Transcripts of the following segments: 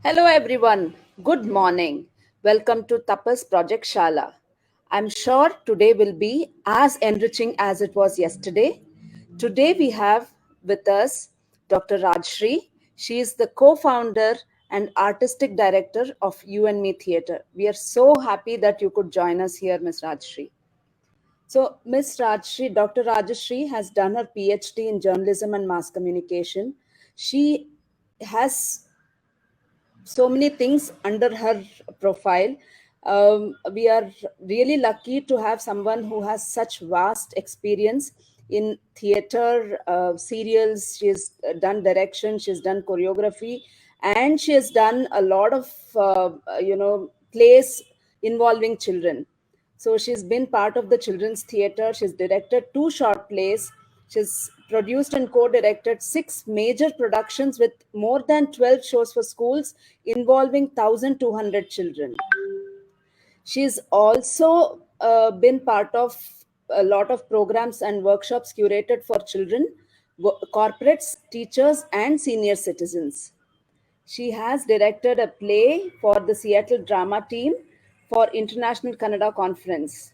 Hello everyone, good morning. Welcome to Tapas Project Shaala. I'm sure today will be as enriching as it was yesterday. Today we have with us Dr. Rajashree. She is the co-founder and artistic director of YouAndMe Theatre. We are so happy that you could join us here, Ms. Rajashree. So, Ms. Rajashree, Dr. Rajashree has done her PhD in journalism and mass communication. She has so many things under her profile. We are really lucky to have someone who has such vast experience in theater, serials. She's done direction, she's done choreography, and she has done a lot of plays involving children. So she's been part of the children's theater. She's directed 2 short plays. She's produced and co-directed 6 major productions with more than 12 shows for schools involving 1,200 children. She's also been part of a lot of programs and workshops curated for children, corporates, teachers, and senior citizens. She has directed a play for the Seattle drama team for International Kannada Conference.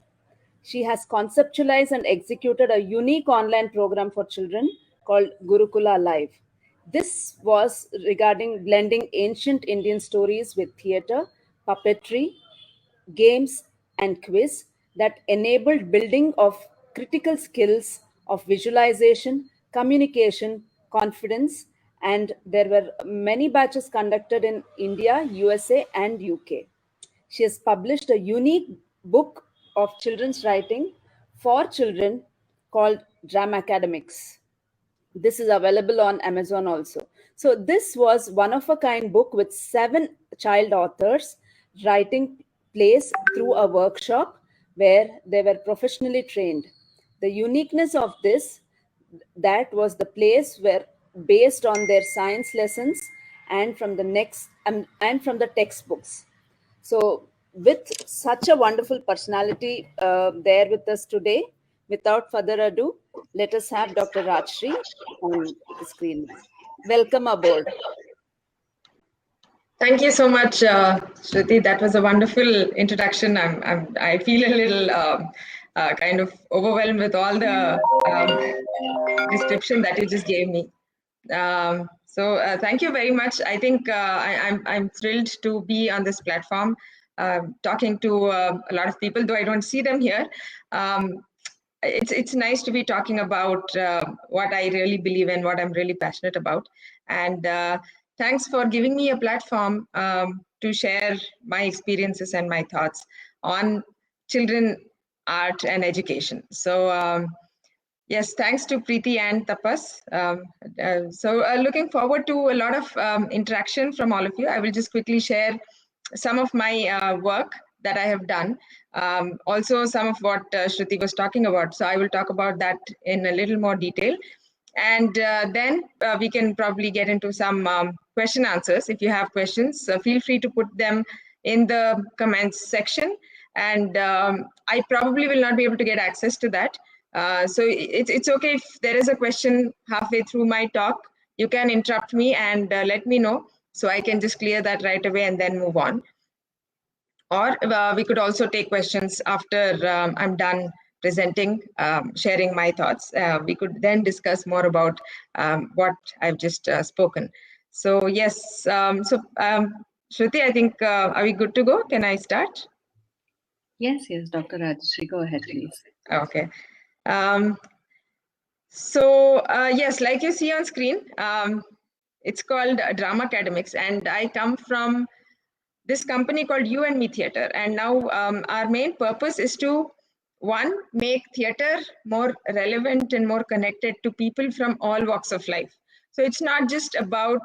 She has conceptualized and executed a unique online program for children called Gurukula Live. This was regarding blending ancient Indian stories with theatre, puppetry, games, and quiz that enabled building of critical skills of visualization, communication, confidence, and there were many batches conducted in India, USA, and UK. She has published a unique book of children's writing for children called dramAcademics. This is available on Amazon also. So this was one of a kind book with 7 child authors writing plays through a workshop where they were professionally trained. The uniqueness of this, that was the plays were based on their science lessons and from the next and from the textbooks. So, with such a wonderful personality there with us today, without further ado, let us have Dr. Rajashree on the screen. Welcome aboard. Thank you so much, Shruti. That was a wonderful introduction. I feel a little kind of overwhelmed with all the description that you just gave me. So thank you very much. I think I'm thrilled to be on this platform, talking to a lot of people, though I don't see them here. It's nice to be talking about what I really believe in, what I'm really passionate about, and thanks for giving me a platform to share my experiences and my thoughts on children, art, and education. So yes, thanks to Preeti and Tapas. Looking forward to a lot of interaction from all of you. I will just quickly share some of my work that I have done. Also some of what Shruti was talking about. So I will talk about that in a little more detail. And then we can probably get into some question answers. If you have questions, feel free to put them in the comments section. And I probably will not be able to get access to that. So it's okay if there is a question halfway through my talk, you can interrupt me and let me know, so I can just clear that right away and then move on. Or we could also take questions after I'm done presenting, sharing my thoughts. We could then discuss more about what I've just spoken. So yes, Shruti, I think, are we good to go? Can I start? Yes, Dr. Rajashree, go ahead, please. Okay. Yes, like you see on screen, it's called dramAcademics, and I come from this company called YouAndMe Theatre. And now our main purpose is to, one, make theatre more relevant and more connected to people from all walks of life. So it's not just about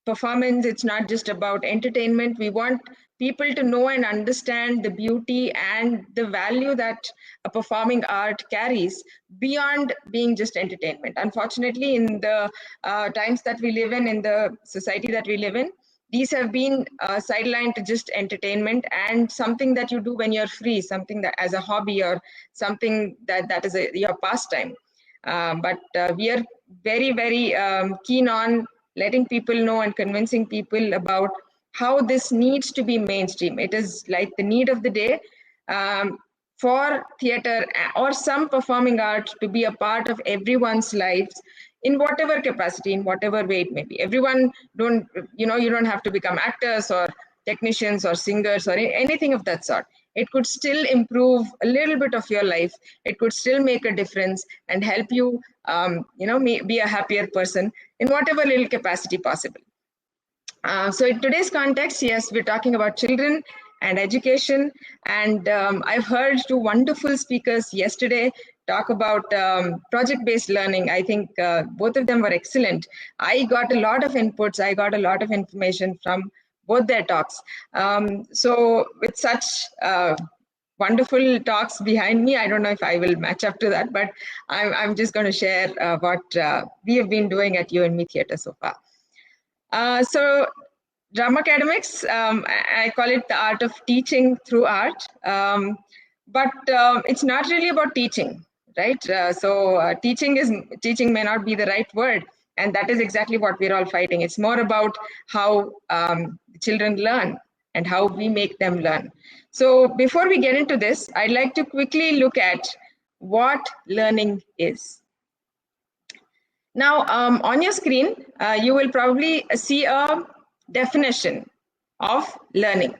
performance, it's not just about entertainment. We want people to know and understand the beauty and the value that a performing art carries beyond being just entertainment. Unfortunately, in the times that we live in the society that we live in, these have been sidelined to just entertainment and something that you do when you're free, something that as a hobby or something that is your pastime. But we are very, very keen on letting people know and convincing people about how this needs to be mainstream. It is like the need of the day for theater or some performing art to be a part of everyone's lives in whatever capacity, in whatever way it may be. Everyone don't, you don't have to become actors or technicians or singers or anything of that sort. It could still improve a little bit of your life. It could still make a difference and help you, be a happier person in whatever little capacity possible. So in today's context, yes, we're talking about children and education. And I've heard two wonderful speakers yesterday talk about project-based learning. I think both of them were excellent. I got a lot of inputs. I got a lot of information from both their talks. So with such wonderful talks behind me, I don't know if I will match up to that, but I'm just going to share what we have been doing at YouAndMe Theatre so far. So dramAcademics, I call it the art of teaching through art, but it's not really about teaching, right? Teaching may not be the right word, and that is exactly what we're all fighting. It's more about how children learn and how we make them learn. So before we get into this, I'd like to quickly look at what learning is. Now, on your screen, you will probably see a definition of learning.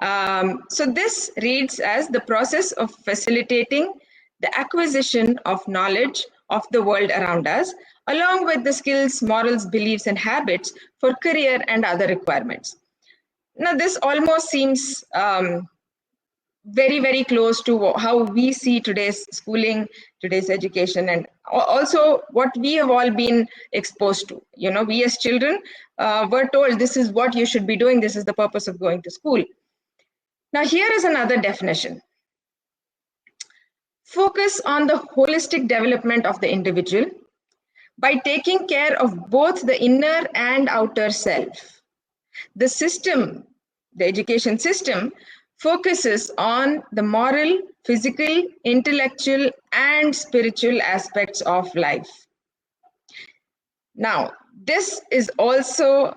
So this reads as the process of facilitating the acquisition of knowledge of the world around us, along with the skills, morals, beliefs, and habits for career and other requirements. Now, this almost seems very, very close to how we see today's schooling, today's education, and also what we have all been exposed to. We as children were told this is what you should be doing, this is the purpose of going to school. Now, here is another definition. Focus on the holistic development of the individual by taking care of both the inner and outer self. The system, the education system, focuses on the moral, physical, intellectual, and spiritual aspects of life. Now, this is also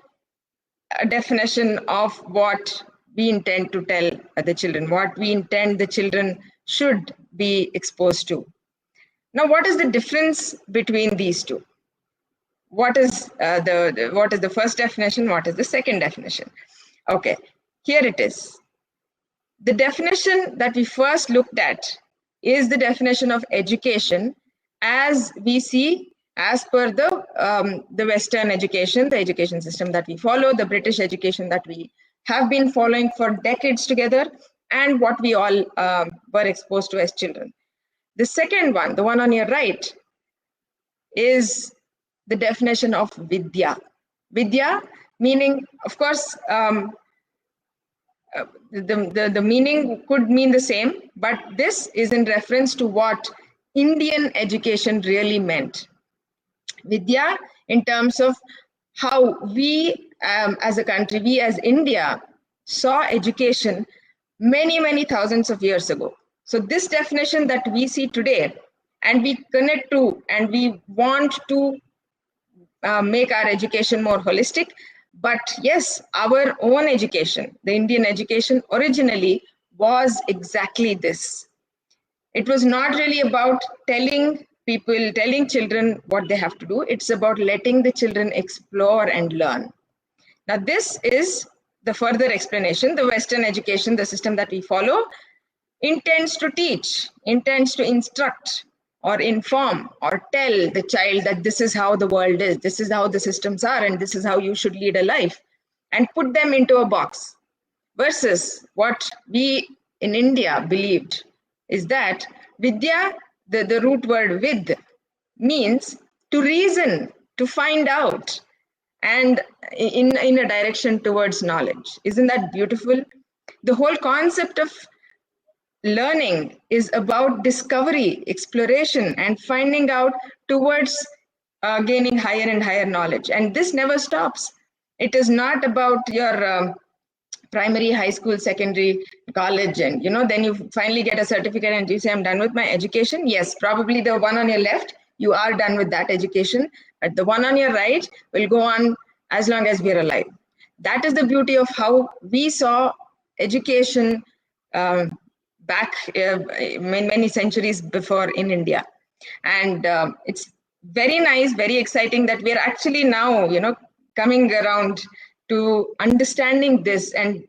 a definition of what we intend to tell the children, what we intend the children should be exposed to. Now, what is the difference between these two? What is the first definition? What is the second definition? Okay, here it is. The definition that we first looked at is the definition of education as we see as per the Western education, the education system that we follow, the British education that we have been following for decades together, and what we all were exposed to as children. The second one, the one on your right, is the definition of Vidya. Vidya meaning, of course, the meaning could mean the same, but this is in reference to what Indian education really meant. Vidya in terms of how we as a country, we as India saw education many, many thousands of years ago. So this definition that we see today and we connect to and we want to make our education more holistic. But yes, our own education, the Indian education originally was exactly this. It was not really about telling children what they have to do. It's about letting the children explore and learn. Now, this is the further explanation. The Western education, the system that we follow, intends to teach, intends to instruct or inform or tell the child that this is how the world is, this is how the systems are, and this is how you should lead a life, and put them into a box. Versus what we in India believed is that Vidya, the root word vid, means to reason, to find out, and in a direction towards knowledge. Isn't that beautiful? The whole concept of learning is about discovery, exploration, and finding out towards gaining higher and higher knowledge. And this never stops. It is not about your primary, high school, secondary, college, and then you finally get a certificate and you say, I'm done with my education. Yes, probably the one on your left you are done with that education. But the one on your right will go on as long as we're alive. That is the beauty of how we saw education back many centuries before in India. And it's very nice, very exciting that we're actually now, coming around to understanding this and,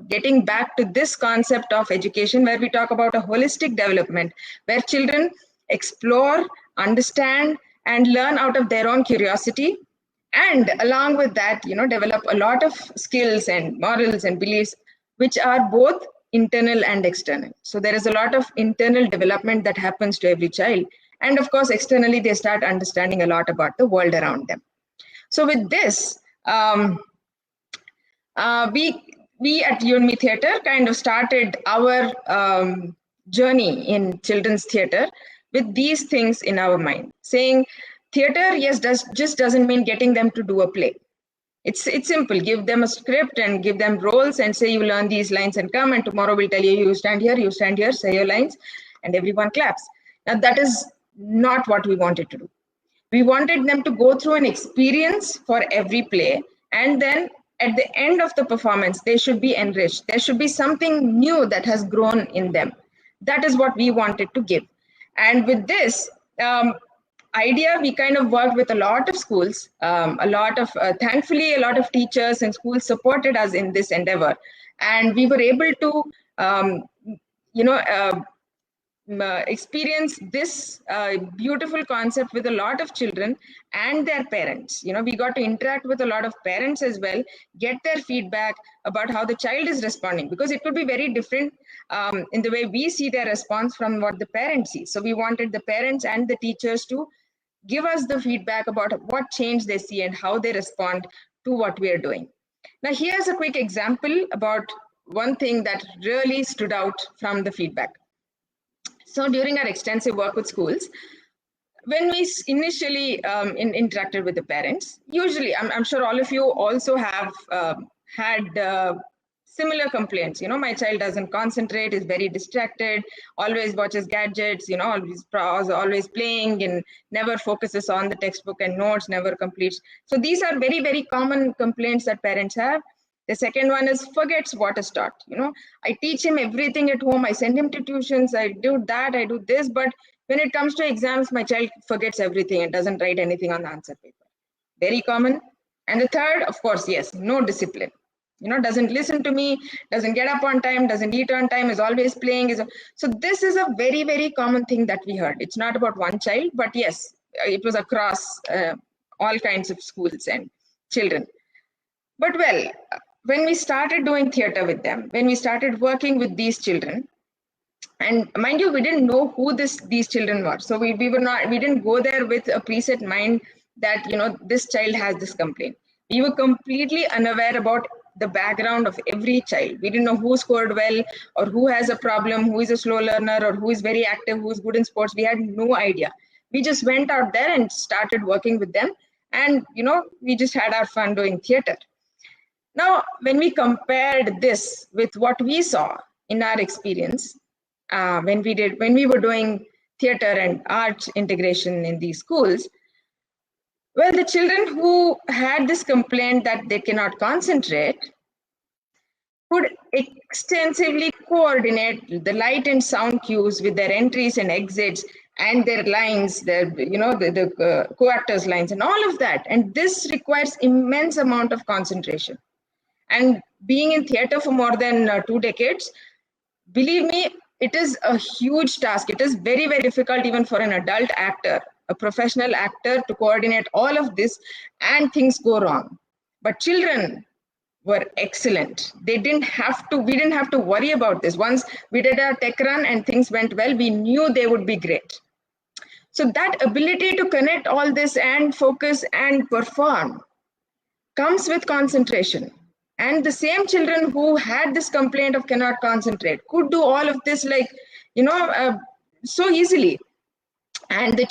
getting back to this concept of education where we talk about a holistic development, where children explore, understand, and learn out of their own curiosity. And along with that, develop a lot of skills and morals and beliefs, which are both internal and external. So there is a lot of internal development that happens to every child. And of course, externally, they start understanding a lot about the world around them. So with this, we at YouAndMe Theatre kind of started our journey in children's theatre with these things in our mind, saying theatre, yes, just doesn't mean getting them to do a play. It's simple. Give them a script and give them roles and say you learn these lines and come, and tomorrow we'll tell you stand here, say your lines, and everyone claps. Now that is not what we wanted to do. We wanted them to go through an experience for every play, and then at the end of the performance, they should be enriched. There should be something new that has grown in them. That is what we wanted to give. And with this idea, we kind of worked with a lot of schools, thankfully, a lot of teachers and schools supported us in this endeavor. And we were able to, experience this beautiful concept with a lot of children and their parents. We got to interact with a lot of parents as well, get their feedback about how the child is responding, because it could be very different in the way we see their response from what the parents see. So we wanted the parents and the teachers to give us the feedback about what change they see and how they respond to what we are doing. Now, here's a quick example about one thing that really stood out from the feedback. So during our extensive work with schools, when we initially interacted with the parents, usually, I'm sure all of you also have had similar complaints. My child doesn't concentrate, is very distracted, always watches gadgets, always playing, and never focuses on the textbook and notes, never completes. So these are very, very common complaints that parents have. The second one is forgets what is taught. I teach him everything at home. I send him to tuitions. I do that. I do this. But when it comes to exams, my child forgets everything and doesn't write anything on the answer paper. Very common. And the third, of course, yes, no discipline. Doesn't listen to me, doesn't get up on time, doesn't eat on time, is always playing. So this is a very, very common thing that we heard. It's not about one child, but yes, it was across all kinds of schools and children. But well, when we started doing theatre with them, when we started working with these children, and mind you, we didn't know who these children were. So we didn't go there with a preset mind that, this child has this complaint. We were completely unaware about the background of every child. We didn't know who scored well, or who has a problem, who is a slow learner, or who is very active, who is good in sports. We had no idea. We just went out there and started working with them. And, we just had our fun doing theatre. Now, when we compared this with what we saw in our experience, when we were doing theatre and art integration in these schools, well, the children who had this complaint that they cannot concentrate could extensively coordinate the light and sound cues with their entries and exits and their lines, the co-actors' lines and all of that. And this requires immense amount of concentration. And being in theatre for more than 2 decades, believe me, it is a huge task. It is very, very difficult even for an adult actor, a professional actor, to coordinate all of this, and things go wrong. But children were excellent. We didn't have to worry about this. Once we did our tech run and things went well, we knew they would be great. So that ability to connect all this and focus and perform comes with concentration. And the same children who had this complaint of cannot concentrate could do all of this so easily. And the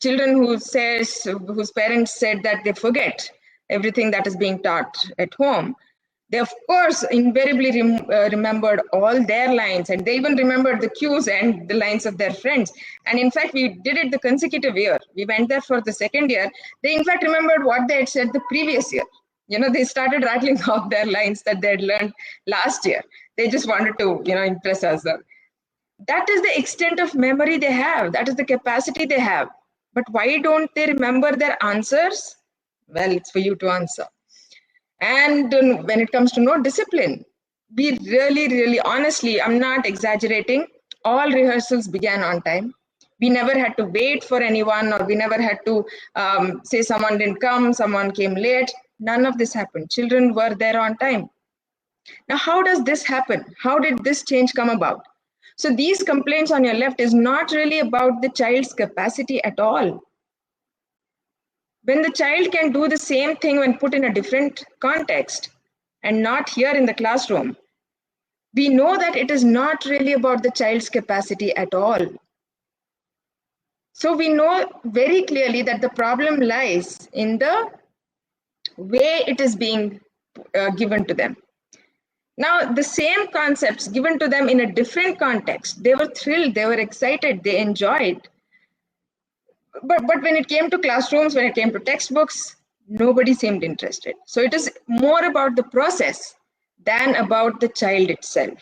children whose parents said that they forget everything that is being taught at home, They, of course, invariably remembered all their lines, and they even remembered the cues and the lines of their friends. And in fact, we did it the consecutive year. We went there for the second year. They, in fact, remembered what they had said the previous year. You know, they started rattling off their lines that they had learned last year. They just wanted to, you know, impress us. That is the extent of memory they have. That is the capacity they have. But why don't they remember their answers? Well, it's for you to answer. And when it comes to no discipline, we really, honestly, I'm not exaggerating, all rehearsals began on time. We never had to wait for anyone, or we never had to say someone didn't come, someone came late. None of this happened. Children were there on time. Now, how does this happen? How did this change come about? So these complaints on your left is not really about the child's capacity at all. When the child can do the same thing when put in a different context and not here in the classroom, we know that it is not really about the child's capacity at all. So we know very clearly that the problem lies in the way it is being given to them. Now, the same concepts given to them in a different context, they were thrilled, they were excited, they enjoyed. But when it came to classrooms, when it came to textbooks, nobody seemed interested. So it is more about the process than about the child itself.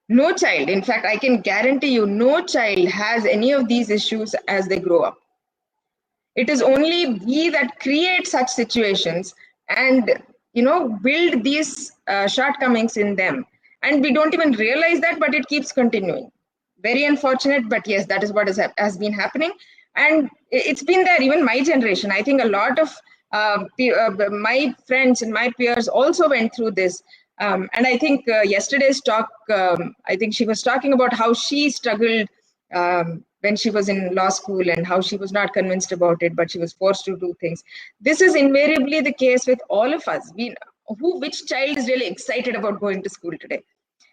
No child, in fact, I can guarantee you, no child has any of these issues as they grow up. It is only we that create such situations and, you know, build these shortcomings in them. And we don't even realize that, but it keeps continuing. Very unfortunate, but yes, that is what has been happening. And it's been there, even my generation. I think a lot of my friends and my peers also went through this. And I think yesterday's talk, I think she was talking about how she struggled when she was in law school and how she was not convinced about it, but she was forced to do things. This is invariably the case with all of us. Which child is really excited about going to school today?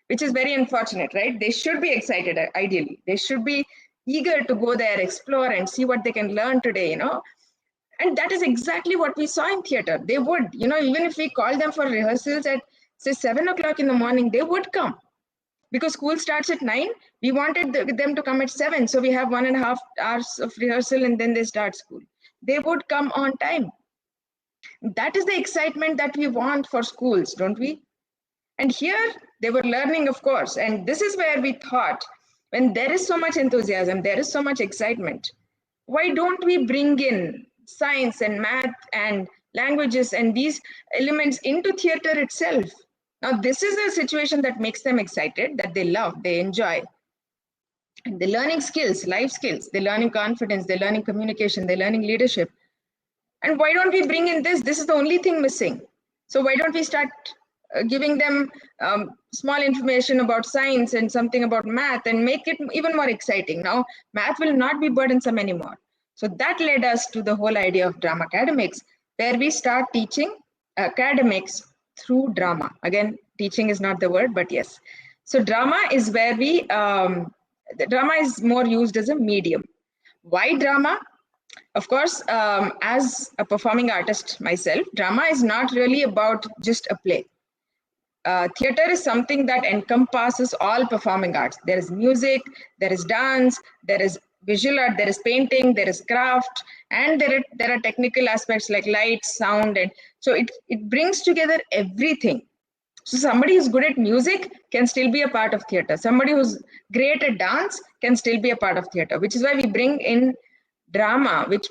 Which is very unfortunate, right? They should be excited, ideally. They should be eager to go there, explore, and see what they can learn today, you know. And that is exactly what we saw in theater. They would, you know, even if we called them for rehearsals at, say, 7 o'clock in the morning, they would come. Because school starts at 9, we wanted them to come at 7. So we have 1.5 hours of rehearsal and then they start school. They would come on time. That is the excitement that we want for schools, don't we? And here they were learning, of course. And this is where we thought, when there is so much enthusiasm, there is so much excitement, why don't we bring in science and math and languages and these elements into theater itself? Now, this is a situation that makes them excited, that they love, they enjoy. And they're learning skills, life skills, they're learning confidence, they're learning communication, they're learning leadership. And why don't we bring in this? This is the only thing missing. So why don't we start giving them small information about science and something about math and make it even more exciting? Now, math will not be burdensome anymore. So that led us to the whole idea of dramAcademics, where we start teaching academics through drama. Again, teaching is not the word, but yes. So drama is where we, the drama is more used as a medium. Why drama? Of course, as a performing artist myself, drama is not really about just a play. Theater is something that encompasses all performing arts. There is music, there is dance, there is visual art, there is painting, there is craft, and there are technical aspects like light, sound, and so it brings together everything. So somebody who's good at music can still be a part of theater. Somebody who's great at dance can still be a part of theater, which is why we bring in drama, which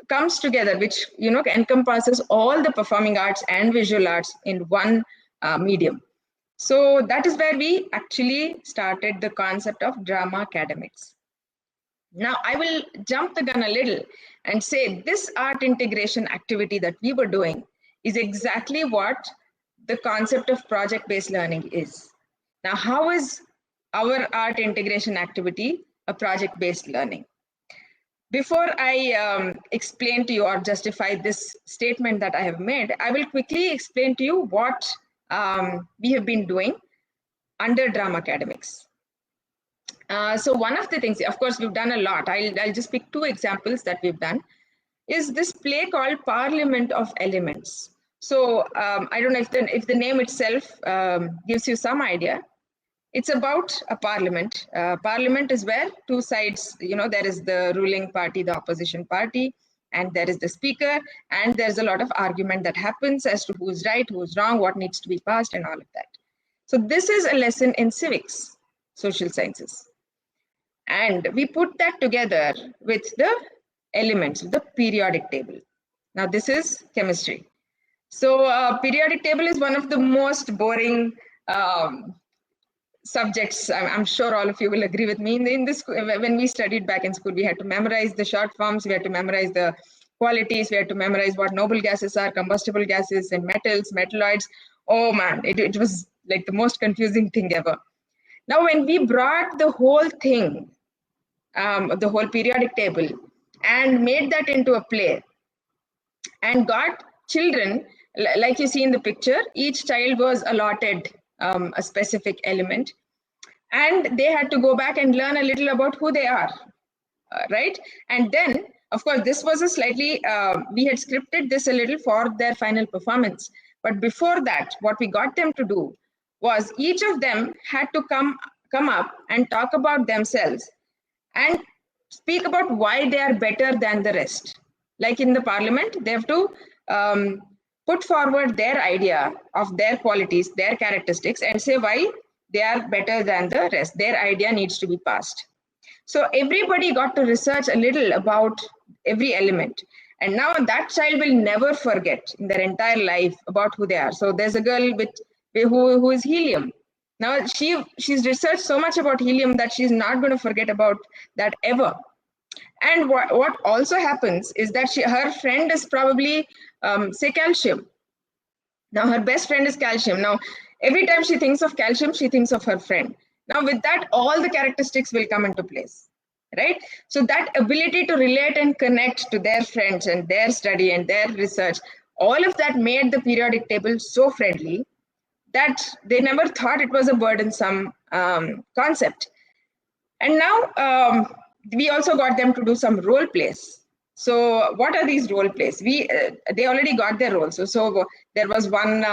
comes together, which, you know, encompasses all the performing arts and visual arts in one medium. So that is where we actually started the concept of dramAcademics. Now I will jump the gun a little and say this art integration activity that we were doing is exactly what the concept of project-based learning is. Now, how is our art integration activity a project-based learning? Before I explain to you or justify this statement that I have made, I will quickly explain to you what we have been doing under dramAcademics. So one of the things, of course, we've done a lot. I'll just pick 2 examples that we've done, is this play called Parliament of Elements. So I don't know if the name itself gives you some idea. It's about a parliament. Parliament is where two sides, there is the ruling party, the opposition party, and there is the speaker, and there's a lot of argument that happens as to who's right, who's wrong, what needs to be passed, and all of that. So this is a lesson in civics, social sciences. And we put that together with the elements, the periodic table. Now this is chemistry. So periodic table is one of the most boring subjects. I'm sure all of you will agree with me. In this, when we studied back in school, we had to memorize the short forms, we had to memorize the qualities, we had to memorize what noble gases are, combustible gases, and metals, metalloids. Oh man, it was like the most confusing thing ever. Now, when we brought the whole thing, the whole periodic table, and made that into a play, and got children, like you see in the picture, each child was allotted a specific element, and they had to go back and learn a little about who they are, right? And then, of course, this was a slightly, we had scripted this a little for their final performance. But before that, what we got them to do was each of them had to come up and talk about themselves and speak about why they are better than the rest. Like in the parliament, they have to put forward their idea of their qualities, their characteristics, and say why they are better than the rest. Their idea needs to be passed. So everybody got to research a little about every element. And now that child will never forget in their entire life about who they are. So there's a girl who is helium. Now she's researched so much about helium that she's not going to forget about that ever. And what also happens is that her friend is probably, say, calcium. Now her best friend is calcium. Now every time she thinks of calcium, she thinks of her friend. Now with that, all the characteristics will come into place, right? So that ability to relate and connect to their friends and their study and their research, all of that made the periodic table so friendly that they never thought it was a burdensome concept. And now we also got them to do some role plays. So what are these role plays? They already got their roles. So there was one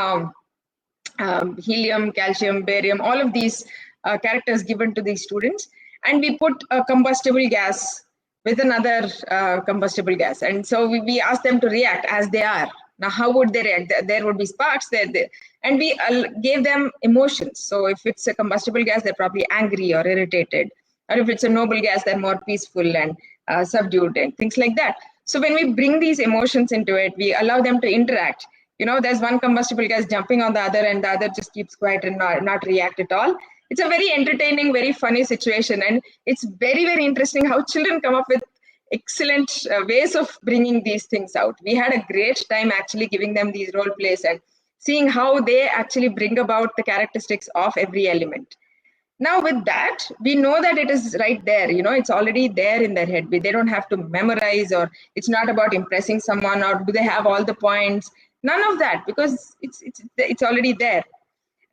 helium, calcium, barium, all of these characters given to these students. And we put a combustible gas with another combustible gas. And so we asked them to react as they are. Now, how would they react? There would be sparks there. And we gave them emotions. So if it's a combustible gas, they're probably angry or irritated. Or if it's a noble gas, they're more peaceful and subdued and things like that. So when we bring these emotions into it, we allow them to interact. There's one combustible gas jumping on the other and the other just keeps quiet and not react at all. It's a very entertaining, very funny situation. And it's very, very interesting how children come up with excellent ways of bringing these things out. We had a great time actually giving them these role plays and seeing how they actually bring about the characteristics of every element. Now with that, we know that it is right there, it's already there in their head. They don't have to memorize, or it's not about impressing someone, or do they have all the points? None of that, because it's already there.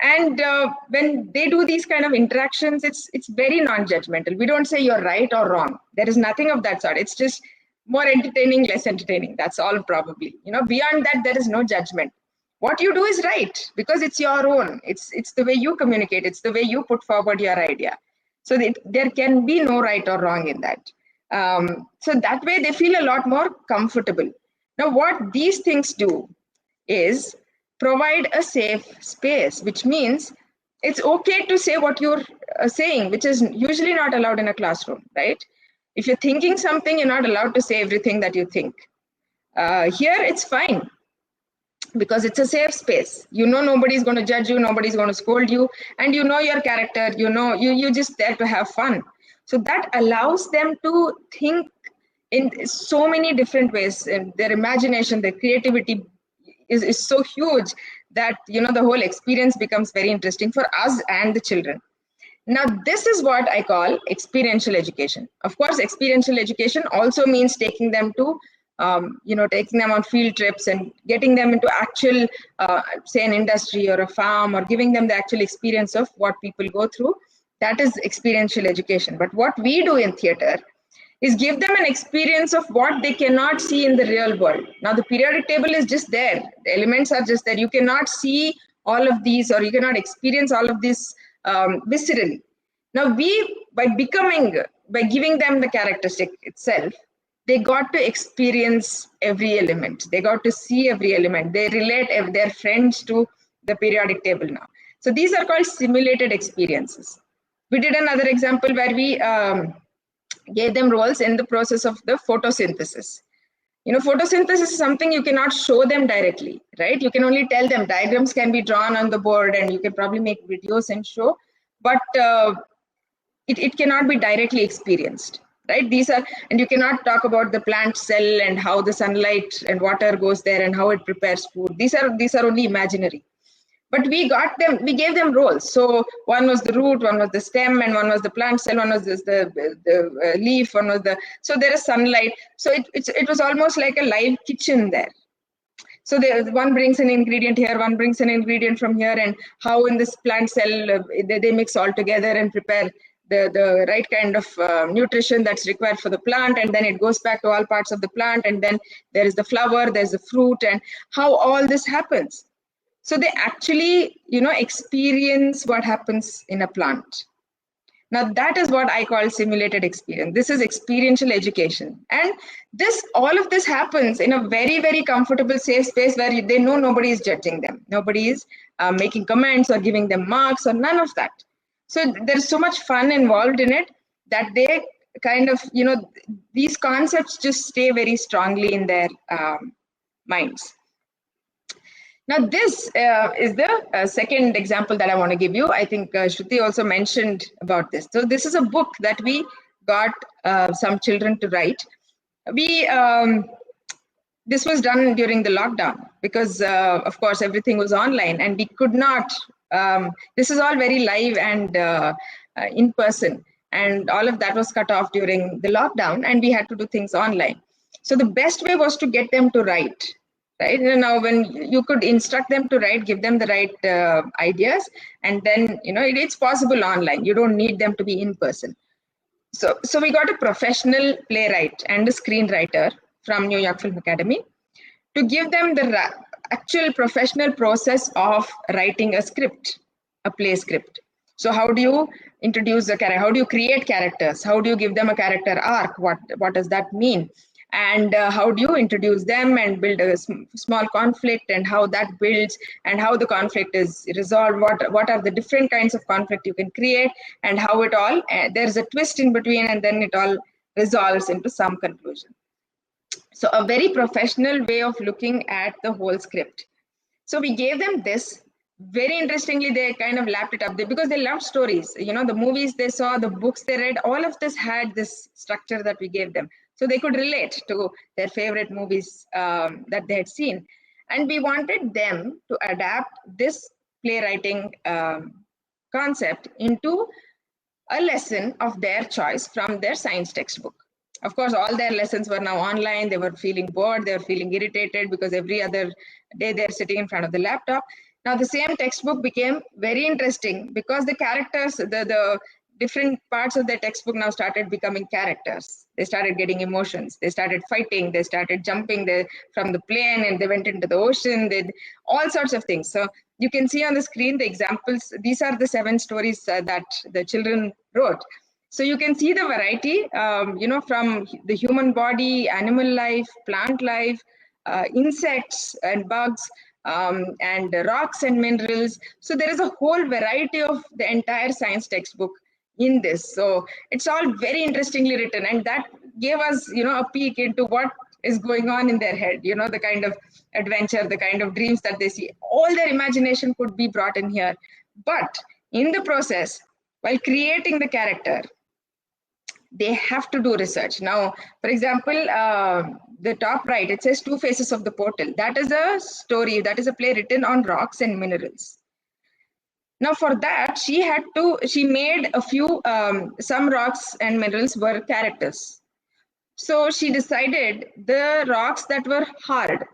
And when they do these kind of interactions, it's very non-judgmental. We don't say you're right or wrong. There is nothing of that sort. It's just more entertaining, less entertaining. That's all probably. Beyond that, there is no judgment. What you do is right because it's your own. It's the way you communicate. It's the way you put forward your idea. So there can be no right or wrong in that. So that way they feel a lot more comfortable. Now what these things do is provide a safe space, which means it's okay to say what you're saying, which is usually not allowed in a classroom, right? If you're thinking something, you're not allowed to say everything that you think. Here it's fine, because it's a safe space. Nobody's going to judge you, nobody's going to scold you, and your character, you're just there to have fun. So that allows them to think in so many different ways, and their imagination, their creativity is so huge that the whole experience becomes very interesting for us and the children. Now this is what I call experiential education. Of course, experiential education also means taking them to taking them on field trips and getting them into actual, say, an industry or a farm, or giving them the actual experience of what people go through. That is experiential education. But what we do in theater is give them an experience of what they cannot see in the real world. Now the periodic table is just there. The elements are just there. You cannot see all of these, or you cannot experience all of this viscerally. Now by giving them the characteristic itself, they got to experience every element. They got to see every element. They relate their friends to the periodic table now. So these are called simulated experiences. We did another example where we gave them roles in the process of the photosynthesis. Photosynthesis is something you cannot show them directly, right? You can only tell them. Diagrams can be drawn on the board, and you can probably make videos and show, but it cannot be directly experienced, right? And you cannot talk about the plant cell and how the sunlight and water goes there and how it prepares food. These are only imaginary. But we gave them roles. So one was the root, one was the stem, and one was the plant cell, one was the leaf, one was so there is sunlight. So it was almost like a live kitchen there. So one brings an ingredient here, one brings an ingredient from here, and how in this plant cell they mix all together and prepare the right kind of nutrition that's required for the plant, and then it goes back to all parts of the plant, and then there is the flower, there's the fruit, and how all this happens. So they actually, experience what happens in a plant. Now that is what I call simulated experience. This is experiential education. And all of this happens in a very, very comfortable, safe space where they know nobody is judging them. Nobody is making comments or giving them marks or none of that. So there's so much fun involved in it that they kind of, these concepts just stay very strongly in their minds. Now, this is the second example that I want to give you. I think Shruti also mentioned about this. So this is a book that we got some children to write. This was done during the lockdown because, of course, everything was online and we could not. This is all very live and in person. And all of that was cut off during the lockdown and we had to do things online. So the best way was to get them to write. Right now, when you could instruct them to write, give them the right ideas, and then it's possible online. You don't need them to be in person. So we got a professional playwright and a screenwriter from New York Film Academy to give them the actual professional process of writing a script, a play script. So how do you introduce the character? How do you create characters? How do you give them a character arc? What does that mean? And how do you introduce them and build a small conflict and how that builds and how the conflict is resolved, what are the different kinds of conflict you can create and how it all, there's a twist in between and then it all resolves into some conclusion. So a very professional way of looking at the whole script. So we gave them this. Very interestingly, they kind of lapped it up because they loved stories. The movies they saw, the books they read, all of this had this structure that we gave them. So they could relate to their favorite movies that they had seen. And we wanted them to adapt this playwriting concept into a lesson of their choice from their science textbook. Of course, all their lessons were now online. They were feeling bored. They were feeling irritated because every other day they're sitting in front of the laptop. Now, the same textbook became very interesting because the characters, the different parts of the textbook now started becoming characters. They started getting emotions. They started fighting. They started jumping from the plane and they went into the ocean. They all sorts of things. So you can see on the screen the examples. These are the 7 stories that the children wrote. So you can see the variety, from the human body, animal life, plant life, insects and bugs, and rocks and minerals. So there is a whole variety of the entire science textbook in this. So it's all very interestingly written, and that gave us a peek into what is going on in their head, the kind of adventure, the kind of dreams that they see. All their imagination could be brought in here, but in the process, while creating the character, they have to do research. Now, for example, the top right, it says 2 Faces of the Portal. That is a story, that is a play written on rocks and minerals. Now for that, she made a few, some rocks and minerals were characters. So she decided the rocks that were hard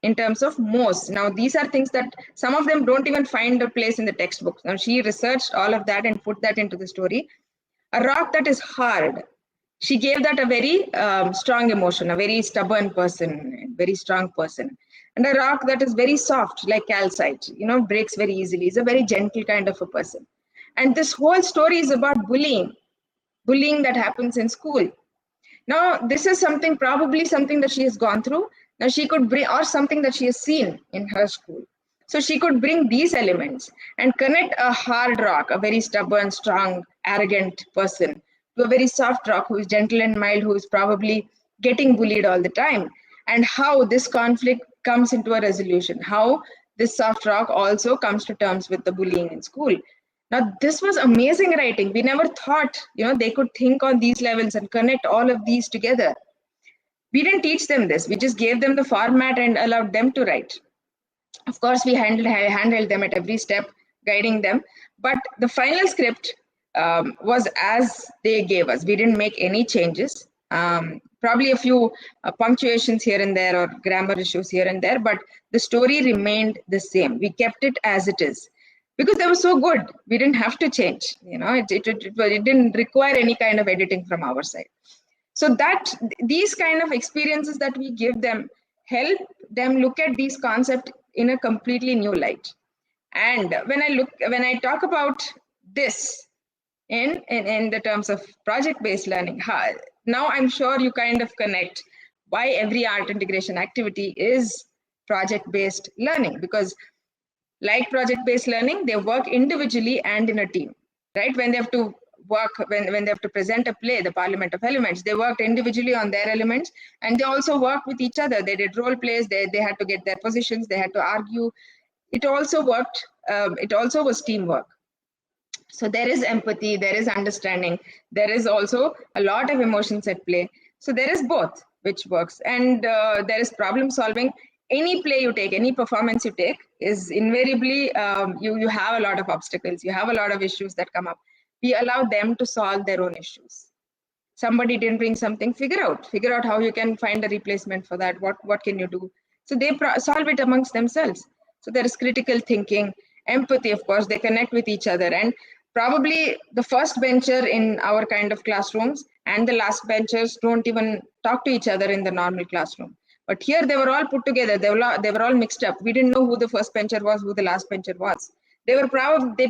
in terms of moss. Now these are things that some of them don't even find a place in the textbook. Now she researched all of that and put that into the story. A rock that is hard, She gave that a very strong emotion, a very stubborn person, very strong person. And a rock that is very soft, like calcite, breaks very easily, is a very gentle kind of a person. And this whole story is about bullying that happens in school. Now, this is probably something that she has gone through. Now, she could bring, or something that she has seen in her school. So she could bring these elements and connect a hard rock, a very stubborn, strong, arrogant person, to a very soft rock who is gentle and mild, who is probably getting bullied all the time. And how this conflict comes into a resolution, how this soft rock also comes to terms with the bullying in school. Now, this was amazing writing. We never thought, they could think on these levels and connect all of these together. We didn't teach them this. We just gave them the format and allowed them to write. Of course, we handled them at every step, guiding them. But the final script was as they gave us. We didn't make any changes. Probably a few punctuations here and there or grammar issues here and there, but the story remained the same. We kept it as it is because they were so good. We didn't have to change. It didn't require any kind of editing from our side. So that these kind of experiences that we give them help them look at these concepts in a completely new light. And when I talk about this in the terms of project-based learning, now I'm sure you kind of connect why every art integration activity is project-based learning, because like project-based learning, they work individually and in a team, right? When they have to work, when they have to present a play, the Parliament of Elements, they worked individually on their elements, and they also worked with each other. They did role plays, they had to get their positions, they had to argue. It also worked, it also was teamwork. So there is empathy, there is understanding, there is also a lot of emotions at play. So there is both, which works. And there is problem solving. Any play you take, any performance you take is invariably, you have a lot of obstacles, you have a lot of issues that come up. We allow them to solve their own issues. Somebody didn't bring something, figure out how you can find a replacement for that. What can you do? So they solve it amongst themselves. So there is critical thinking, empathy, of course, they connect with each other. And probably the first bencher in our kind of classrooms and the last benchers don't even talk to each other in the normal classroom. But here they were all put together. They were all mixed up. We didn't know who the first bencher was, who the last bencher was. They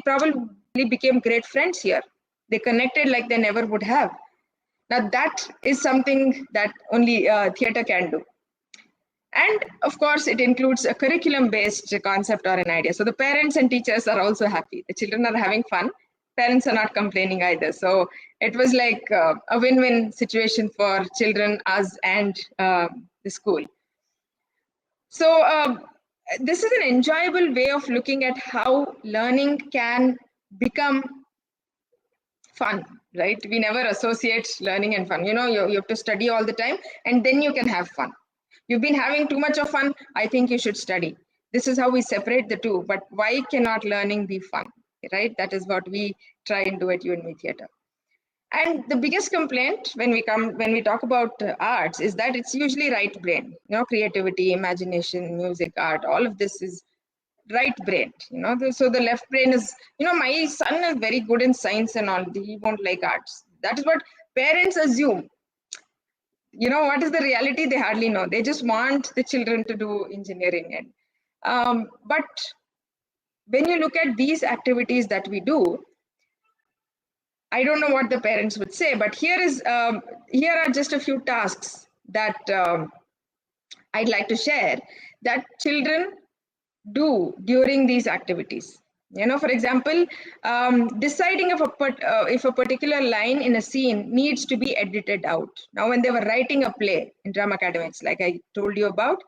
probably became great friends here. They connected like they never would have. Now that is something that only theater can do. And of course, it includes a curriculum-based concept or an idea. So the parents and teachers are also happy. The children are having fun. Parents are not complaining either. So it was like a win-win situation for children, us, and the school. So this is an enjoyable way of looking at how learning can become fun, right? We never associate learning and fun. You have to study all the time, and then you can have fun. You've been having too much of fun, I think you should study. This is how we separate the two. But why cannot learning be fun, right? That is what we try and do at YouAndMe Theatre. And the biggest complaint when we talk about arts is that it's usually right brain, creativity, imagination, music, art, all of this is right brain, so the left brain is, my son is very good in science and all, he won't like arts. That is what parents assume. What is the reality? They hardly know. They just want the children to do engineering. But when you look at these activities that we do, I don't know what the parents would say, but here are just a few tasks that I'd like to share that children do during these activities. For example, deciding if a particular line in a scene needs to be edited out. Now, when they were writing a play in dramAcademics, like I told you about,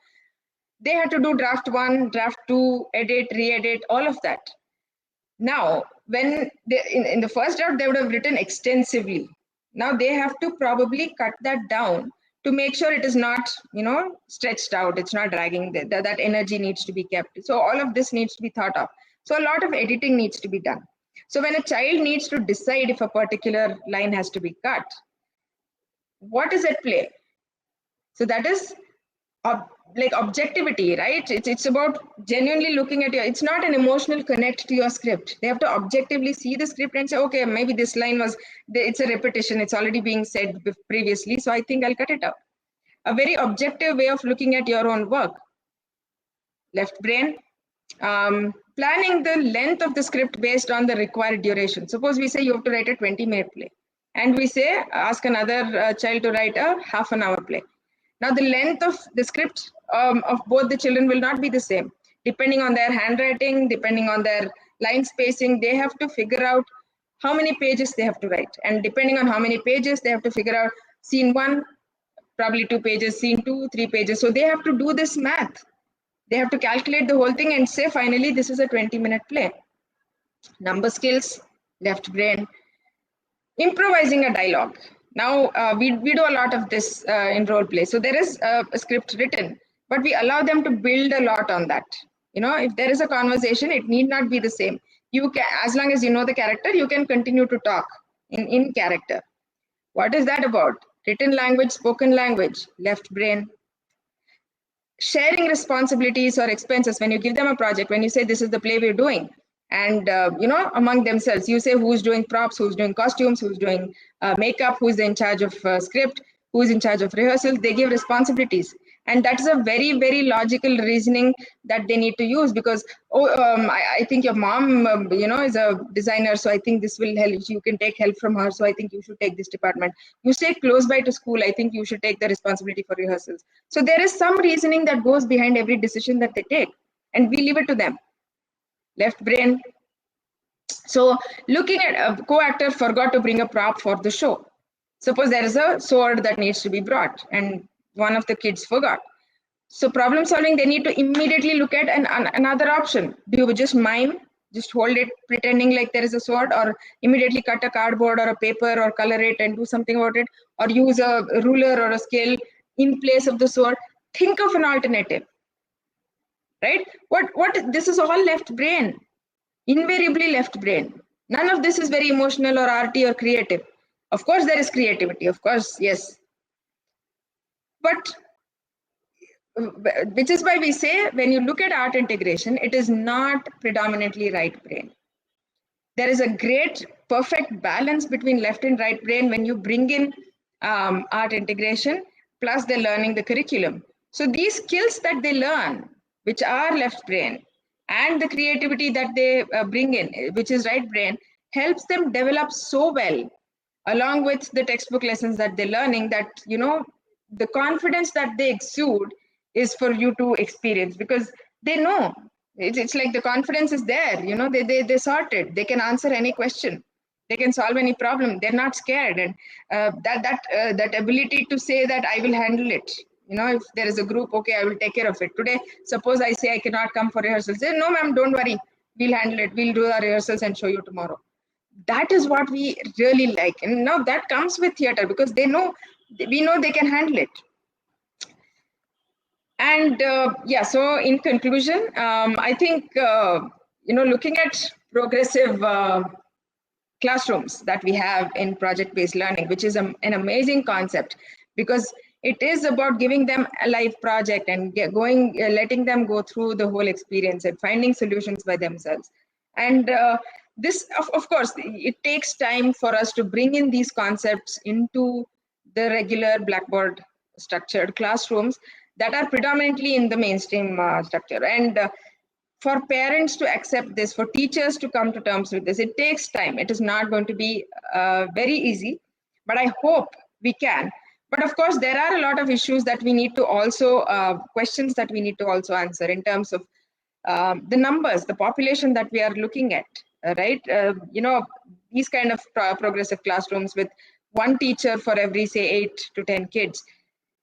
they had to do draft 1, draft 2, edit, re-edit, all of that. Now, when in the first draft, they would have written extensively. Now they have to probably cut that down to make sure it is not, stretched out. It's not dragging. That energy needs to be kept. So all of this needs to be thought of. So a lot of editing needs to be done. So when a child needs to decide if a particular line has to be cut, what is at play? So that is like objectivity, right? It's about genuinely looking at your, it's not an emotional connect to your script. They have to objectively see the script and say, okay, maybe this line was, it's a repetition, it's already being said previously, so I think I'll cut it out. A very objective way of looking at your own work. Left brain, planning the length of the script based on the required duration. Suppose we say you have to write a 20-minute play, and we say ask another child to write a half-an-hour play. Now the length of the script of both the children will not be the same. Depending on their handwriting, depending on their line spacing, they have to figure out how many pages they have to write. And depending on how many pages, they have to figure out scene 1, probably 2 pages, scene 2, 3 pages. So they have to do this math. They have to calculate the whole thing and say, finally, this is a 20-minute play. Number skills, left brain. Improvising a dialogue. Now, we do a lot of this in role play. So there is a script written, but we allow them to build a lot on that. You know, if there is a conversation, it need not be the same. You can, as long as you know the character, you can continue to talk in character. What is that about? Written language, spoken language, left brain. Sharing responsibilities or expenses. When you give them a project, when you say this is the play we're doing, and you know, among themselves, you say who's doing props, who's doing costumes, who's doing makeup, who's in charge of script, who's in charge of rehearsal. They give responsibilities, and that's a very, very logical reasoning that they need to use, because I think your mom you know, is a designer, so I think this will help. You can take help from her, so I think you should take this department. You stay close by to school, I think you should take the responsibility for rehearsals. So there is some reasoning that goes behind every decision that they take, and we leave it to them. Left brain. So looking at a co-actor forgot to bring a prop for the show. Suppose there is a sword that needs to be brought and one of the kids forgot. So problem solving, they need to immediately look at another option. Do you just mime, just hold it pretending like there is a sword, or immediately cut a cardboard or a paper or color it and do something about it, or use a ruler or a scale in place of the sword? Think of an alternative. Right? What this is all left brain, invariably left brain. None of this is very emotional or arty or creative. Of course, there is creativity, of course, yes. But which is why we say when you look at art integration, it is not predominantly right brain. There is a great, perfect balance between left and right brain when you bring in art integration, plus they're learning the curriculum. So these skills that they learn, which are left brain, and the creativity that they bring in, which is right brain, helps them develop so well, along with the textbook lessons that they're learning, that, you know, the confidence that they exude is for you to experience, because they know, it's like the confidence is there, you know, they sort it, they can answer any question, they can solve any problem, they're not scared. And that ability to say that I will handle it. You know, if there is a group, okay, I will take care of it. Today, suppose I say I cannot come for rehearsals. Say, no, ma'am, don't worry. We'll handle it. We'll do our rehearsals and show you tomorrow. That is what we really like. And now that comes with theater, because they know, we know they can handle it. And yeah, so in conclusion, I think, you know, looking at progressive classrooms that we have in project-based learning, which is an amazing concept, because it is about giving them a live project and letting them go through the whole experience and finding solutions by themselves. And this, of course, it takes time for us to bring in these concepts into the regular Blackboard structured classrooms that are predominantly in the mainstream structure. And for parents to accept this, for teachers to come to terms with this, it takes time. It is not going to be very easy, but I hope we can. But of course, there are a lot of issues that we need to also, questions that we need to also answer in terms of the numbers, the population that we are looking at, right? You know, these kind of progressive classrooms with one teacher for every, say, 8 to 10 kids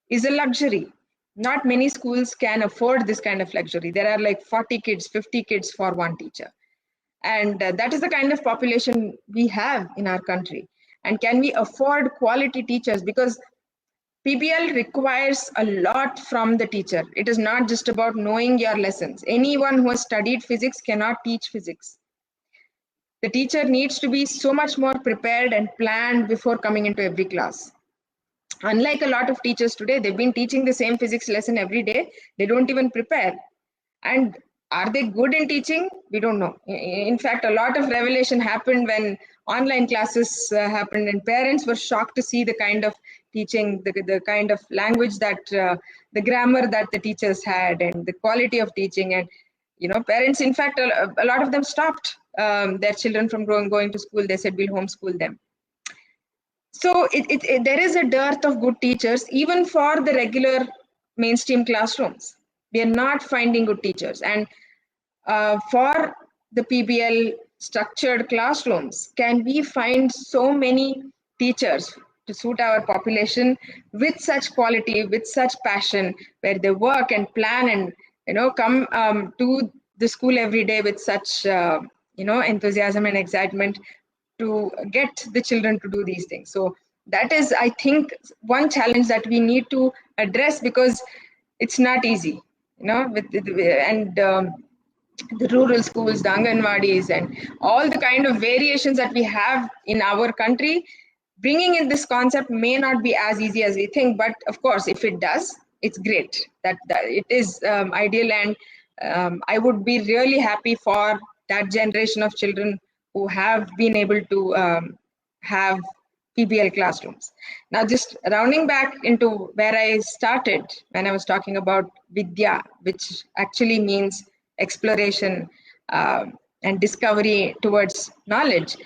is a luxury. Not many schools can afford this kind of luxury. There are like 40 kids, 50 kids for one teacher. And that is the kind of population we have in our country. And can we afford quality teachers? Because PBL requires a lot from the teacher. It is not just about knowing your lessons. Anyone who has studied physics cannot teach physics. The teacher needs to be so much more prepared and planned before coming into every class. Unlike a lot of teachers today, they've been teaching the same physics lesson every day. They don't even prepare. And are they good in teaching? We don't know. In fact, a lot of revelation happened when online classes happened, and parents were shocked to see the kind of teaching, the kind of language that, the grammar that the teachers had, and the quality of teaching. And parents, in fact, a lot of them stopped their children from going to school. They said, we'll homeschool them. So there is a dearth of good teachers, even for the regular mainstream classrooms. We are not finding good teachers. And for the PBL structured classrooms, can we find so many teachers to suit our population with such quality, with such passion, where they work and plan and come to the school every day with such enthusiasm and excitement to get the children to do these things. So that is, I think, one challenge that we need to address, because it's not easy, the rural schools, the Anganwadis, and all the kind of variations that we have in our country, bringing in this concept may not be as easy as we think. But of course, if it does, it's great. That it is ideal, and I would be really happy for that generation of children who have been able to have PBL classrooms. Now, just rounding back into where I started when I was talking about Vidya, which actually means exploration and discovery towards knowledge.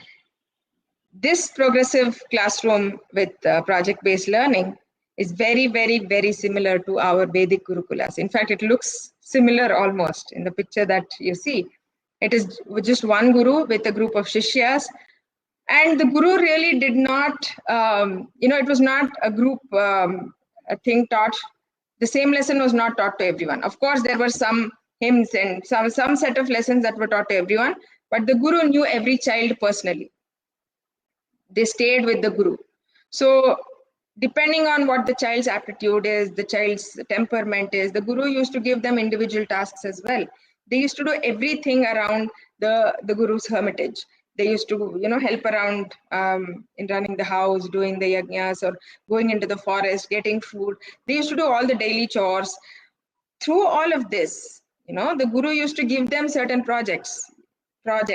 This progressive classroom with project-based learning is very, very, very similar to our Vedic Gurukulas. In fact, it looks similar almost in the picture that you see. It is just one guru with a group of shishyas. And the guru really did not, it was not a group a thing taught. The same lesson was not taught to everyone. Of course, there were some hymns and some set of lessons that were taught to everyone, but the guru knew every child personally. They stayed with the guru. So depending on what the child's aptitude is, the child's temperament is, the guru used to give them individual tasks as well. They used to do everything around the guru's hermitage. They used to, help around in running the house, doing the yajnas, or going into the forest, getting food. They used to do all the daily chores. Through all of this, the guru used to give them certain projects, right?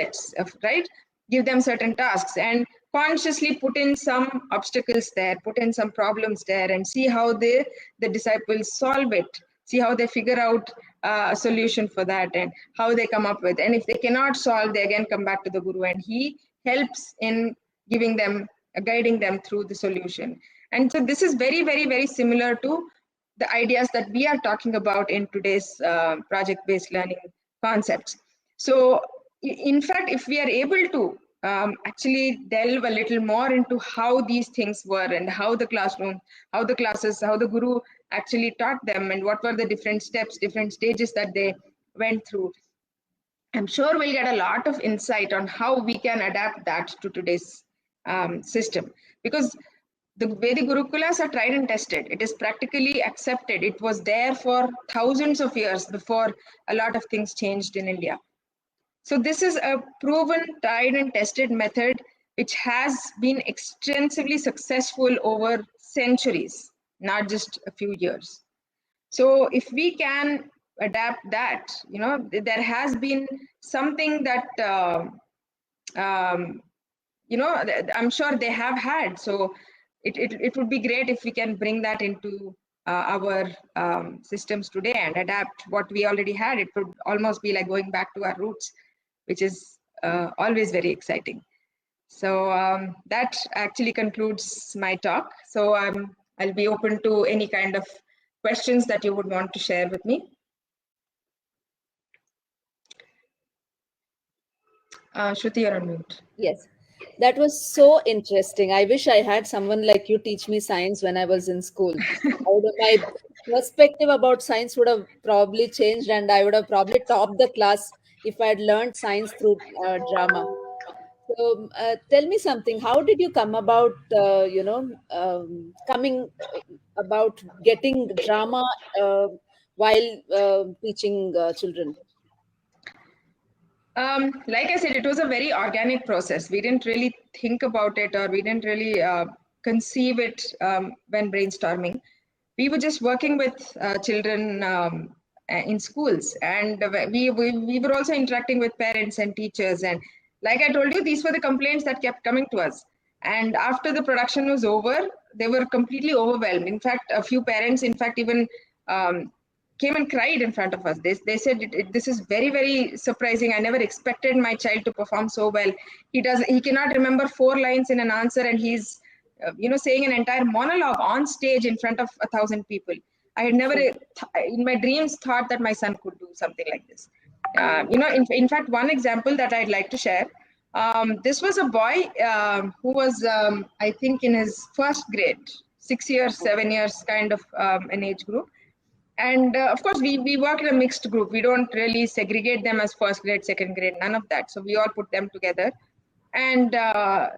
Give them certain tasks and consciously put in some obstacles there, put in some problems there, and see how the disciples solve it, see how they figure out a solution for that, and how they come up with. And if they cannot solve, they again come back to the guru, and he helps in giving them, guiding them through the solution. And so this is very, very, very similar to the ideas that we are talking about in today's project-based learning concepts. So in fact, if we are able to actually delve a little more into how these things were, and how the classroom, how the classes, how the guru actually taught them, and what were the different steps, different stages that they went through, I'm sure we'll get a lot of insight on how we can adapt that to today's system. Because the Vedic Gurukulas are tried and tested. It is practically accepted. It was there for thousands of years before a lot of things changed in India. So this is a proven, tried and tested method which has been extensively successful over centuries, not just a few years. So if we can adapt that, there has been something that, I'm sure they have had. So it would be great if we can bring that into our systems today and adapt what we already had. It would almost be like going back to our roots, which is always very exciting. So that actually concludes my talk. So I'll be open to any kind of questions that you would want to share with me. Shruti, you're on mute. Yes, that was so interesting. I wish I had someone like you teach me science when I was in school. My perspective about science would have probably changed, and I would have probably topped the class if I had learned science through drama. So, tell me something. How did you come about, coming about getting drama while teaching children? Like I said, it was a very organic process. We didn't really think about it, or we didn't really conceive it when brainstorming. We were just working with children in schools, and we were also interacting with parents and teachers. And like I told you, these were the complaints that kept coming to us. And after the production was over, they were completely overwhelmed. In fact, a few parents, in fact, even came and cried in front of us. They said, this is very, very surprising. I never expected my child to perform so well. He cannot remember 4 lines in an answer, and he's saying an entire monologue on stage in front of 1,000 people. I had never in my dreams thought that my son could do something like this. In fact, one example that I'd like to share, this was a boy who was, I think, in his first grade, 6 years, 7 years, kind of an age group. And of course, we work in a mixed group. We don't really segregate them as first grade, second grade, none of that. So we all put them together. And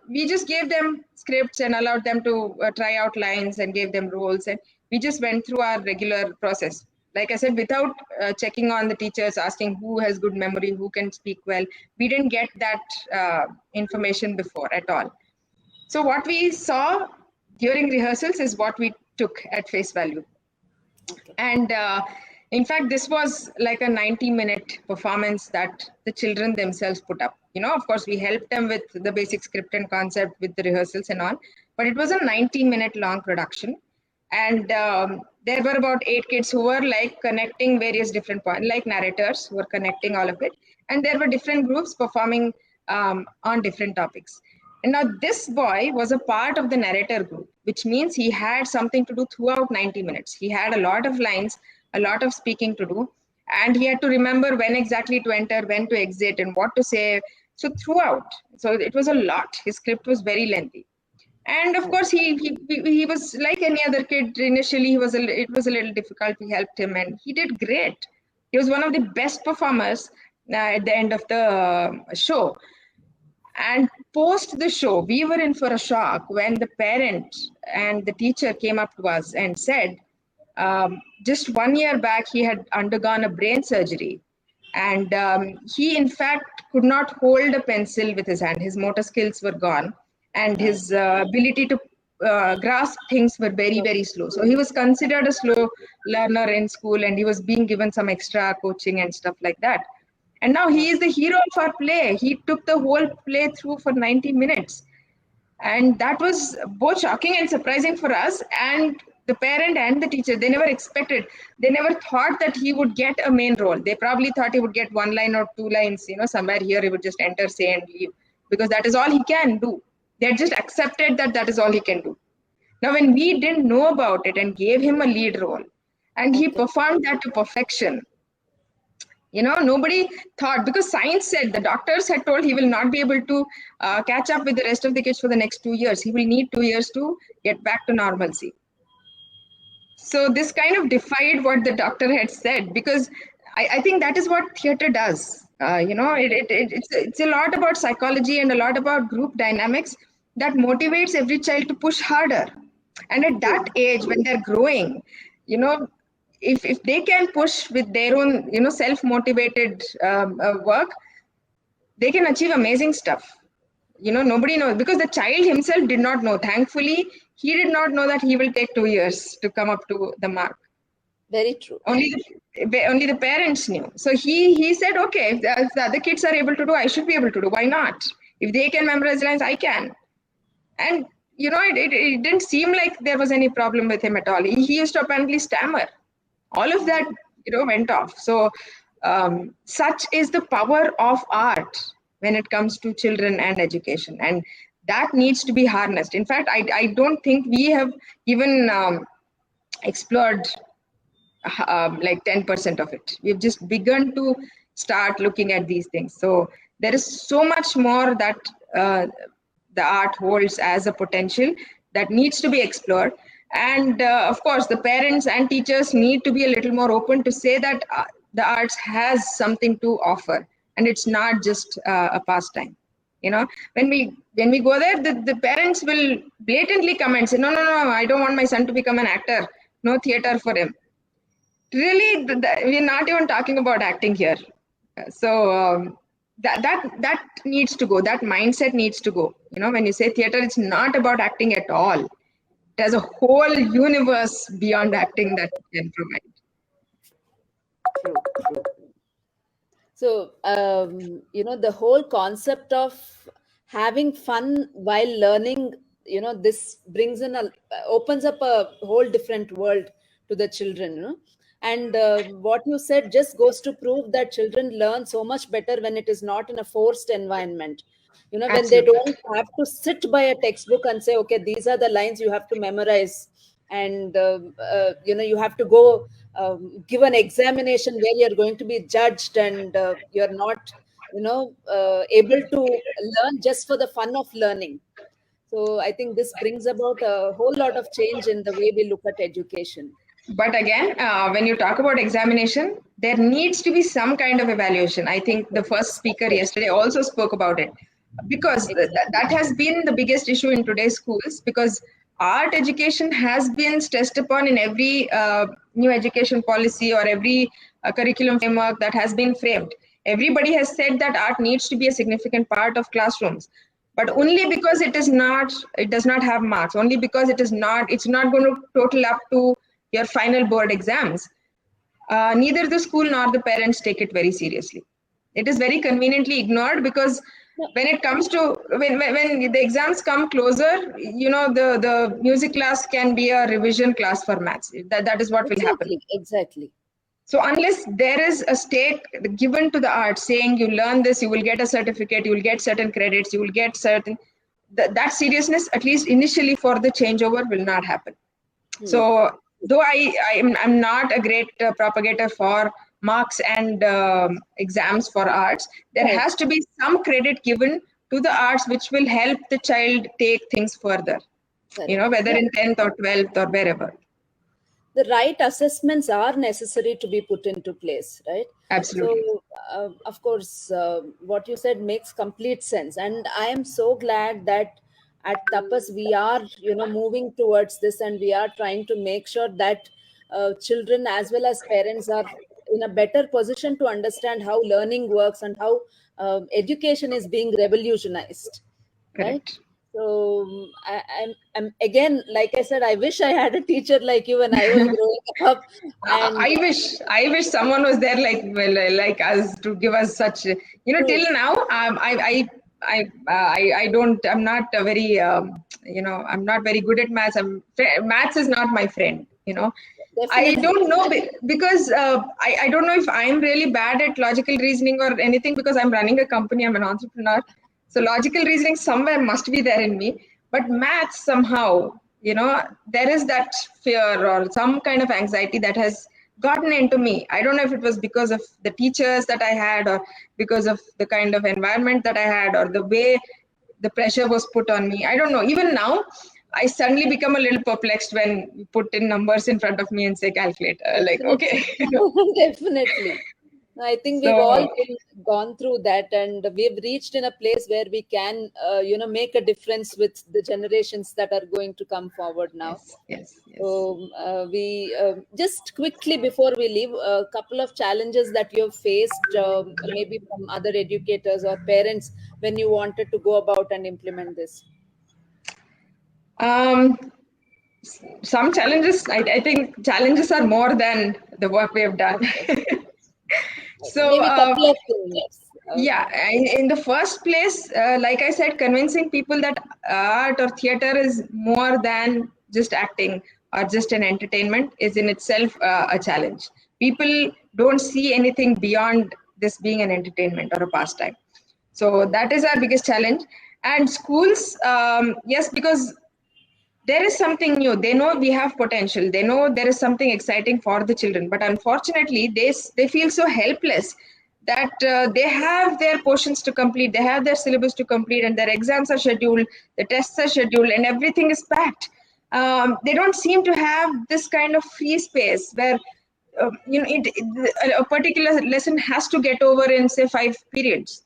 we just gave them scripts and allowed them to try out lines and gave them roles. And we just went through our regular process. Like I said, without checking on the teachers, asking who has good memory, who can speak well. We didn't get that information before at all. So what we saw during rehearsals is what we took at face value. Okay. And in fact, this was like a 90-minute performance that the children themselves put up. Of course, we helped them with the basic script and concept with the rehearsals and all, but it was a 90-minute long production. And there were about 8 kids who were like connecting various different points, like narrators who were connecting all of it. And there were different groups performing on different topics. And now this boy was a part of the narrator group, which means he had something to do throughout 90 minutes. He had a lot of lines, a lot of speaking to do, and he had to remember when exactly to enter, when to exit, and what to say. So throughout, so it was a lot. His script was very lengthy. And of course, he was like any other kid. Initially, it was a little difficult. We helped him, and he did great. He was one of the best performers at the end of the show. And post the show, we were in for a shock when the parent and the teacher came up to us and said, just 1 year back, he had undergone a brain surgery. And he, in fact, could not hold a pencil with his hand. His motor skills were gone. And his ability to grasp things were very, very slow. So he was considered a slow learner in school, and he was being given some extra coaching and stuff like that. And now he is the hero of our play. He took the whole play through for 90 minutes. And that was both shocking and surprising for us. And the parent and the teacher, they never expected, they never thought that he would get a main role. They probably thought he would get 1 line or 2 lines, somewhere here he would just enter, say, and leave, because that is all he can do. They had just accepted that that is all he can do. Now, when we didn't know about it and gave him a lead role, and he performed that to perfection, nobody thought, because science said, the doctors had told he will not be able to catch up with the rest of the kids for the next 2 years. He will need 2 years to get back to normalcy. So this kind of defied what the doctor had said, because I think that is what theater does. It's a lot about psychology and a lot about group dynamics that motivates every child to push harder. And at that age, when they're growing, if they can push with their own, self-motivated work, they can achieve amazing stuff. Nobody knows, because the child himself did not know. Thankfully, he did not know that he will take 2 years to come up to the mark. Very true. Only the parents knew. So he said, okay, if the other kids are able to do, I should be able to do. Why not? If they can memorize lines, I can. And, it didn't seem like there was any problem with him at all. He used to apparently stammer. All of that, went off. So such is the power of art when it comes to children and education. And that needs to be harnessed. In fact, I don't think we have even explored like 10% of it. We've just begun to start looking at these things. So there is so much more that the art holds as a potential that needs to be explored. And of course, the parents and teachers need to be a little more open to say that the arts has something to offer, and it's not just a pastime. When we go there, the parents will blatantly come and say, no, I don't want my son to become an actor. No theater for him. Really, we're not even talking about acting here. So that needs to go. That mindset needs to go. When you say theater, it's not about acting at all. It has a whole universe beyond acting that it can provide. True, true. So, the whole concept of having fun while learning, this brings in opens up a whole different world to the children. And what you said just goes to prove that children learn so much better when it is not in a forced environment. When they Absolutely. don't have to sit by a textbook and say, okay, these are the lines you have to memorize, and you have to go give an examination where you're going to be judged, and you're not able to learn just for the fun of learning. So I think this brings about a whole lot of change in the way we look at education. But again, when you talk about examination, there needs to be some kind of evaluation. I think the first Yes, of speaker course. yesterday also spoke about it, because that Exactly. has been the biggest issue in today's schools, because art education has been stressed upon in every new education policy, or every curriculum framework that has been framed. Everybody has said that art needs to be a significant part of classrooms, but Correct. only because it does not have marks, only because it's not going to total up to your final board exams. Neither the school nor the parents take it very seriously. It is very conveniently ignored, because No, when it comes to when the exams come closer, the music class can be a revision class for maths. That is what will happen. exactly, exactly. So unless there is a stake given to the art saying you learn this, you will get a certificate, you will get certain credits, you will get certain, that seriousness, at least initially for the changeover, will not happen. Hmm. So though I'm not a great propagator for marks and exams for arts, there Right. has to be some credit given to the arts, which will help the child take things further, Correct. whether No, in 10th or 12th or wherever. the right assessments are necessary to be put into place, right? Absolutely. So, of course, what you said makes complete sense, and I am so glad that at Tapas we are, moving towards this, and we are trying to make sure that children as well as parents are in a better position to understand how learning works and how education is being revolutionized, right? Correct. So I'm again, like I said, I wish I had a teacher like you when I was growing up. And I wish someone was there, like, well, like us, to give us such, true, till now. I don't, I'm not a very I'm not very good at maths. Maths is not my friend. I definitely. don't know, because I don't know if I'm really bad at logical reasoning or anything, because I'm running a company, I'm an entrepreneur. So logical reasoning somewhere must be there in me. But maths somehow, there is that fear or some kind of anxiety that has gotten into me. I don't know if it was because of the teachers that I had, or because of the kind of environment that I had, or the way the pressure was put on me. I don't know. Even now, I suddenly become a little perplexed when you put in numbers in front of me and say calculate. Like, okay. Definitely. Definitely. I think we've all So, gone through that, and we've reached in a place where we can, make a difference with the generations that are going to come forward now. yes, yes, yes. So we just quickly before we leave, a couple of challenges that you've faced, maybe from other educators or parents when you wanted to go about and implement this. Um, some challenges, I think challenges are more than the work we have done. Okay. So, Maybe a couple of things. yeah, in the first place, like I said, convincing people that art or theater is more than just acting or just an entertainment is in itself a challenge. People don't see anything beyond this being an entertainment or a pastime. So Right. that is our biggest challenge. And schools, yes, because there is something new. They know we have potential. They know there is something exciting for the children. But unfortunately, they feel so helpless that they have their portions to complete, they have their syllabus to complete, and their exams are scheduled, the tests are scheduled, and everything is packed. They don't seem to have this kind of free space where a particular lesson has to get over in, say, 5 periods.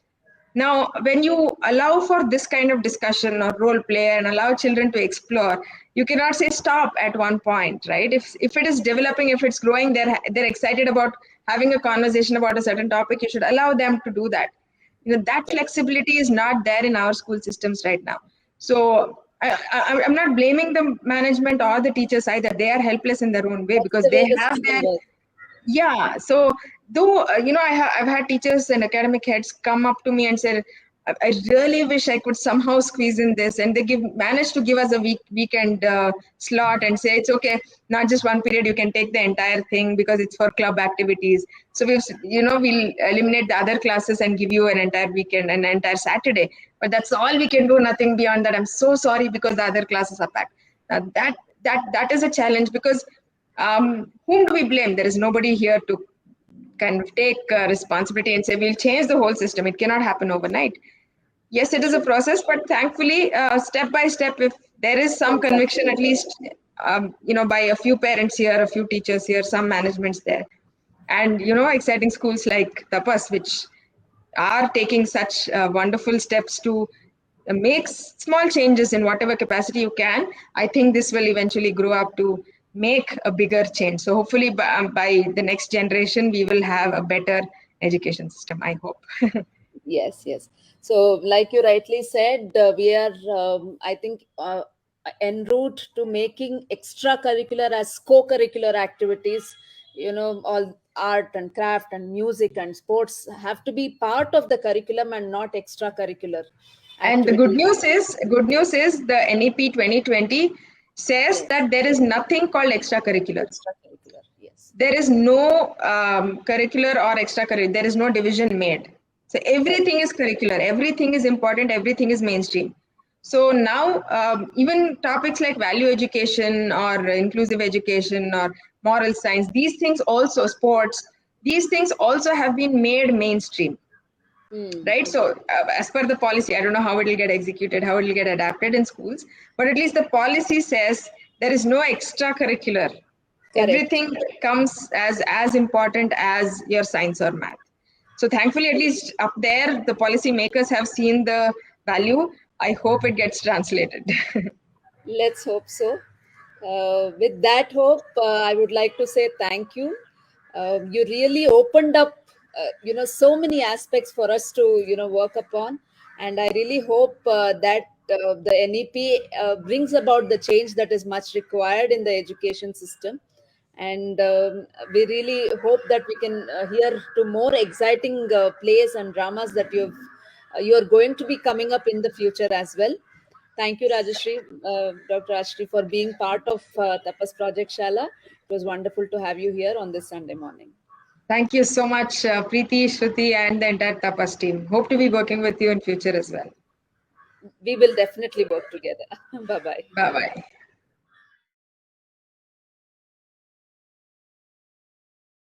Now, when you allow for this kind of discussion or role play and allow children to explore, you cannot say stop at one point, right? If it is developing, if it's growing, they're excited about having a conversation about a certain topic. You should allow them to do that. that flexibility is not there in our school systems right now. So I'm not blaming the management or the teachers either. They are helpless in their own way That's because the way they the have system their, works. yeah. So though, I've had teachers and academic heads come up to me and say, I really wish I could somehow squeeze in this, and they manage to give us a weekend slot and say it's okay, not just one period, you can take the entire thing because it's for club activities. So we'll eliminate the other classes and give you an entire weekend, an entire Saturday. But that's all we can do, nothing beyond that. I'm so sorry because the other classes are packed. Now that is a challenge because whom do we blame? There is nobody here to kind of take responsibility and say we'll change the whole system. It cannot happen overnight. Yes, it is a process, but thankfully, step by step, if there is some conviction, at least, by a few parents here, a few teachers here, some managements there, and, exciting schools like Tapas, which are taking such wonderful steps to make small changes in whatever capacity you can, I think this will eventually grow up to make a bigger change. So hopefully by the next generation, we will have a better education system, I hope. Yes, yes. So, like you rightly said, we are, I think, en route to making extracurricular as co-curricular activities. All art and craft and music and sports have to be part of the curriculum and not extracurricular And the activities. good news is the NEP 2020 says Yes, that there is nothing called extracurricular. extracurricular. Yes, There is no curricular or extracurricular. There is no division made. So correct. everything is curricular. Everything is important. Everything is mainstream. So now even topics like value education or inclusive education or moral science, these things also, sports, these things also have been made mainstream, right? So as per the policy, I don't know how it will get executed, how it will get adapted in schools, but at least the policy says there is no extracurricular. Correct. Everything comes as important as your science or math. So thankfully, at least up there, the policy makers have seen the value. I hope it gets translated. Let's hope so. With that hope, I would like to say thank you. You really opened up, so many aspects for us to, work upon, and I really hope that the NEP brings about the change that is much required in the education system. And we really hope that we can hear to more exciting plays and dramas that you are going to be coming up in the future as well. Thank you, Rajashree, Dr. Rajashree, for being part of Tapas Project Shala. It was wonderful to have you here on this Sunday morning. Thank you so much, Preeti, Shruti, and the entire Tapas team. Hope to be working with you in future as well. We will definitely work together. Bye bye. Bye bye.